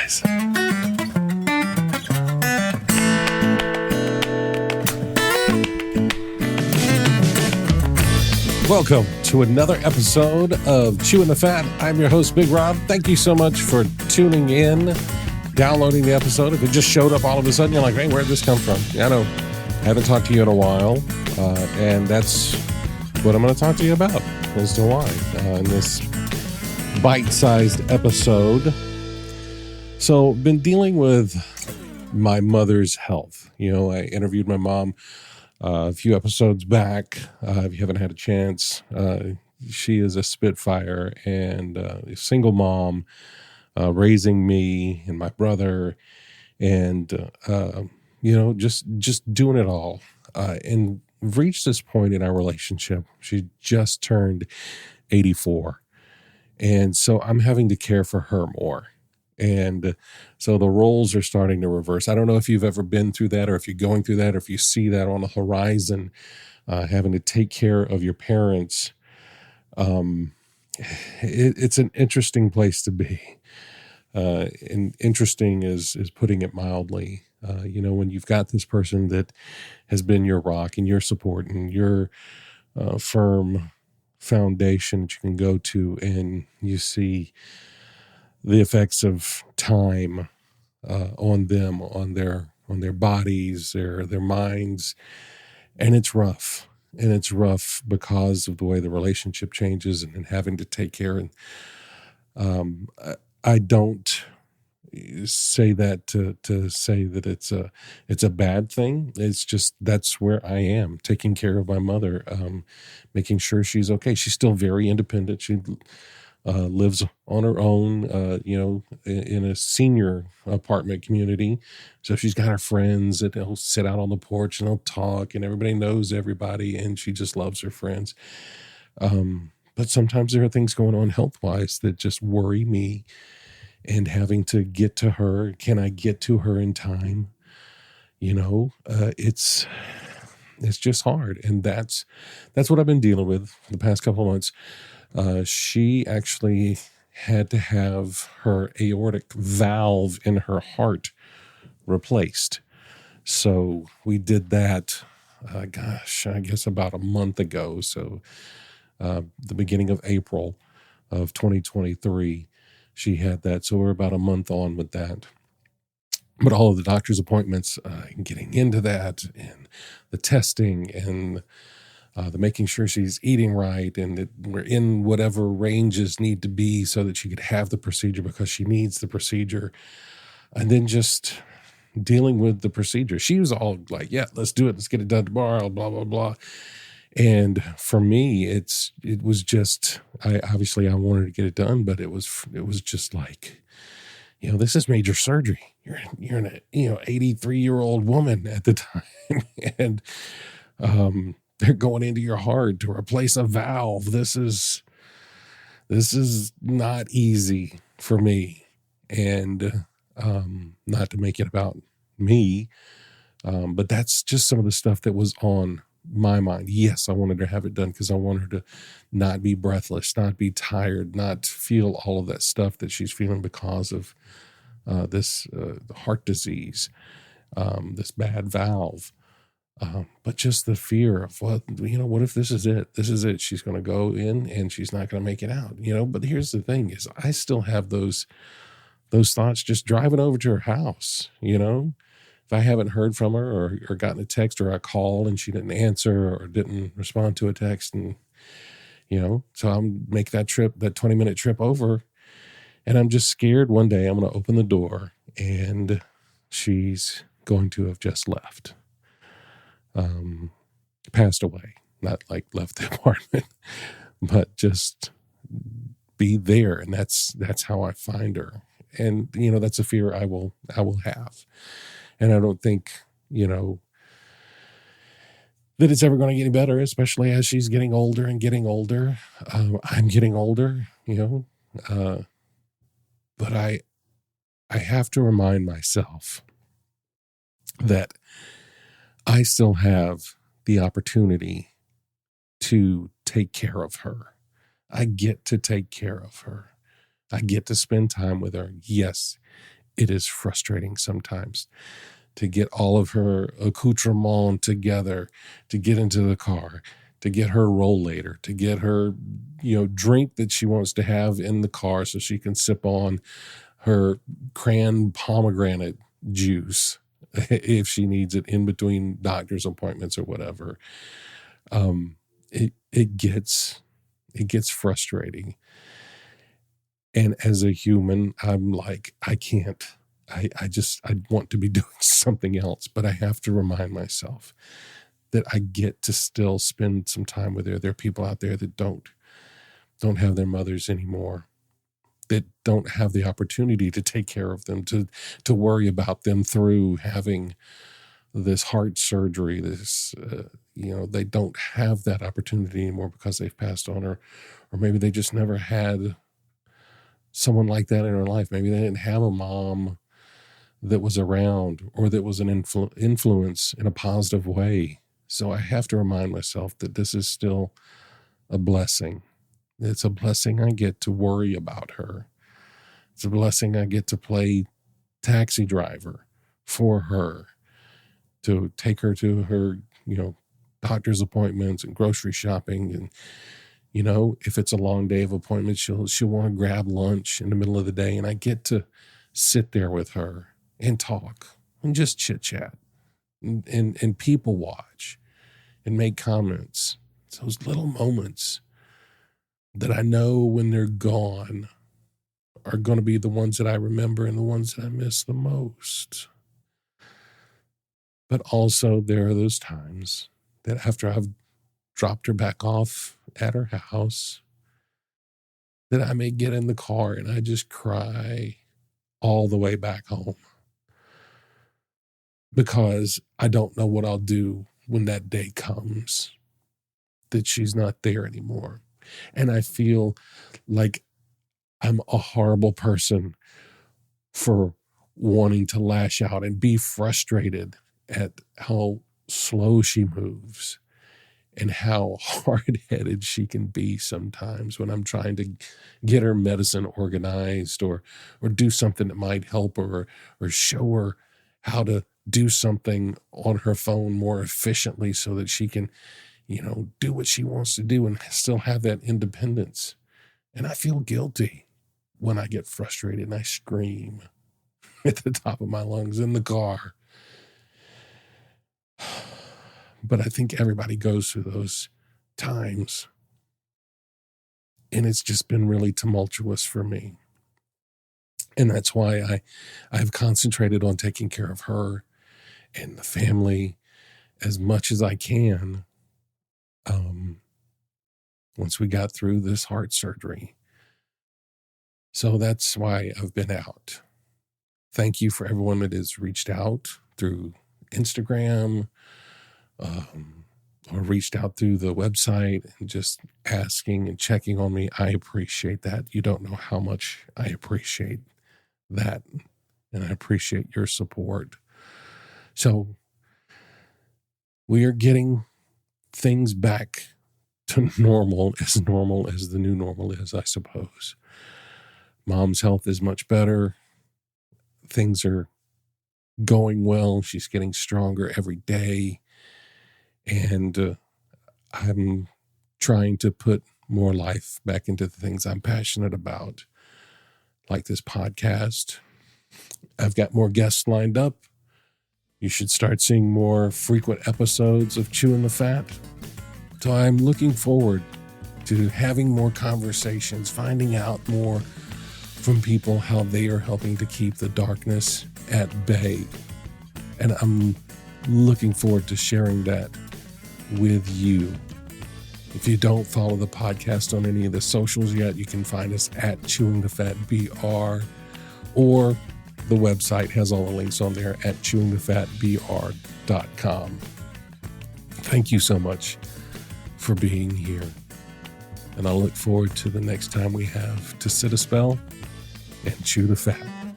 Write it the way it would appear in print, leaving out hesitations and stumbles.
guys. Welcome to another episode of Chewing the Fat. I'm your host, Big Rob. Thank you so much for tuning in, downloading the episode. If it just showed up all of a sudden, you're like, hey, where'd this come from? I know, I haven't talked to you in a while, and that's what I'm going to talk to you about as to why in this bite-sized episode. So, been dealing with my mother's health. You know, I interviewed my mom a few episodes back. If you haven't had a chance, she is a Spitfire and a single mom, raising me and my brother, and just doing it all. And we've reached this point in our relationship. She just turned 84, and so I'm having to care for her more. And so the roles are starting to reverse. I don't know if you've ever been through that, or if you're going through that, or if you see that on the horizon, having to take care of your parents. It's an interesting place to be. And interesting is putting it mildly. When you've got this person that has been your rock and your support and your firm foundation that you can go to, and you see the effects of time on them, on their bodies, their minds, and it's rough. And it's rough because of the way the relationship changes and having to take care. And I don't say that to say that it's a bad thing. It's just that's where I am, taking care of my mother, making sure she's okay. She's still very independent. She lives on her own, in a senior apartment community. So she's got her friends that they'll sit out on the porch and they'll talk, and everybody knows everybody, and she just loves her friends. But sometimes there are things going on health-wise that just worry me, and having to get to her. Can I get to her in time? It's just hard. And that's what I've been dealing with for the past couple of months. She actually had to have her aortic valve in her heart replaced. So we did that, I guess about a month ago. So the beginning of April of 2023, she had that. So we're about a month on with that. But all of the doctor's appointments, getting into that, and the testing, and the making sure she's eating right, and that we're in whatever ranges need to be so that she could have the procedure because she needs the procedure. And then just dealing with the procedure. She was all like, yeah, let's do it. Let's get it done tomorrow, blah, blah, blah. And for me, it was just, I wanted to get it done, but it was just like, this is major surgery. You're an 83-year-old woman at the time. And, they're going into your heart to replace a valve. This is not easy for me. And not to make it about me, but that's just some of the stuff that was on my mind. Yes, I wanted to have it done because I want her to not be breathless, not be tired, not feel all of that stuff that she's feeling because of this heart disease, this bad valve. But just the fear of what if this is it? This is it. She's going to go in and she's not going to make it out, But here's the thing is I still have those thoughts just driving over to her house, If I haven't heard from her or gotten a text or a call and she didn't answer or didn't respond to a text, and, so I'll make that 20-minute trip over, and I'm just scared one day I'm going to open the door and she's going to have just left. Passed away, not like left the apartment, but just be there. And that's how I find her. And, that's a fear I will have. And I don't think, that it's ever going to get any better, especially as she's getting older and getting older. I'm getting older, but I have to remind myself that I still have the opportunity to take care of her. I get to take care of her. I get to spend time with her. Yes, it is frustrating sometimes to get all of her accoutrement together, to get into the car, to get her rollator, to get her, drink that she wants to have in the car so she can sip on her cran pomegranate juice if she needs it in between doctor's appointments or whatever. It gets frustrating. And as a human, I'm like, I can't. I want to be doing something else, but I have to remind myself that I get to still spend some time with her. There are people out there that don't have their mothers anymore, that don't have the opportunity to take care of them, to worry about them through having this heart surgery. They don't have that opportunity anymore because they've passed on, or maybe they just never had someone like that in their life. Maybe they didn't have a mom that was around or that was an influence in a positive way. So I have to remind myself that this is still a blessing. It's a blessing I get to worry about her. It's a blessing I get to play taxi driver for her, to take her to her, doctor's appointments and grocery shopping. And, if it's a long day of appointments, she'll want to grab lunch in the middle of the day. And I get to sit there with her and talk and just chit chat and people watch and make comments. It's those little moments that I know when they're gone are going to be the ones that I remember and the ones that I miss the most. But also there are those times that after I've dropped her back off at her house, that I may get in the car and I just cry all the way back home, because I don't know what I'll do when that day comes that she's not there anymore. And I feel like I'm a horrible person for wanting to lash out and be frustrated at how slow she moves and how hard-headed she can be sometimes when I'm trying to get her medicine organized or do something that might help her or show her how to do something on her phone more efficiently so that she can, do what she wants to do and still have that independence. And I feel guilty when I get frustrated and I scream at the top of my lungs in the car. But I think everybody goes through those times. And it's just been really tumultuous for me. And that's why I've concentrated on taking care of her and the family as much as I can. Once we got through this heart surgery. So that's why I've been out. Thank you for everyone that has reached out through Instagram, or reached out through the website and just asking and checking on me. I appreciate that. You don't know how much I appreciate that. And I appreciate your support. So we are getting things back to normal as the new normal is, I suppose. Mom's health is much better. Things are going well. She's getting stronger every day. And I'm trying to put more life back into the things I'm passionate about, like this podcast. I've got more guests lined up. You should start seeing more frequent episodes of Chewing the Fat. So I'm looking forward to having more conversations, finding out more from people how they are helping to keep the darkness at bay. And I'm looking forward to sharing that with you. If you don't follow the podcast on any of the socials yet, you can find us at Chewing the Fat BR, or the website has all the links on there at chewingthefatbr.com. Thank you so much for being here. And I look forward to the next time we have to sit a spell and chew the fat.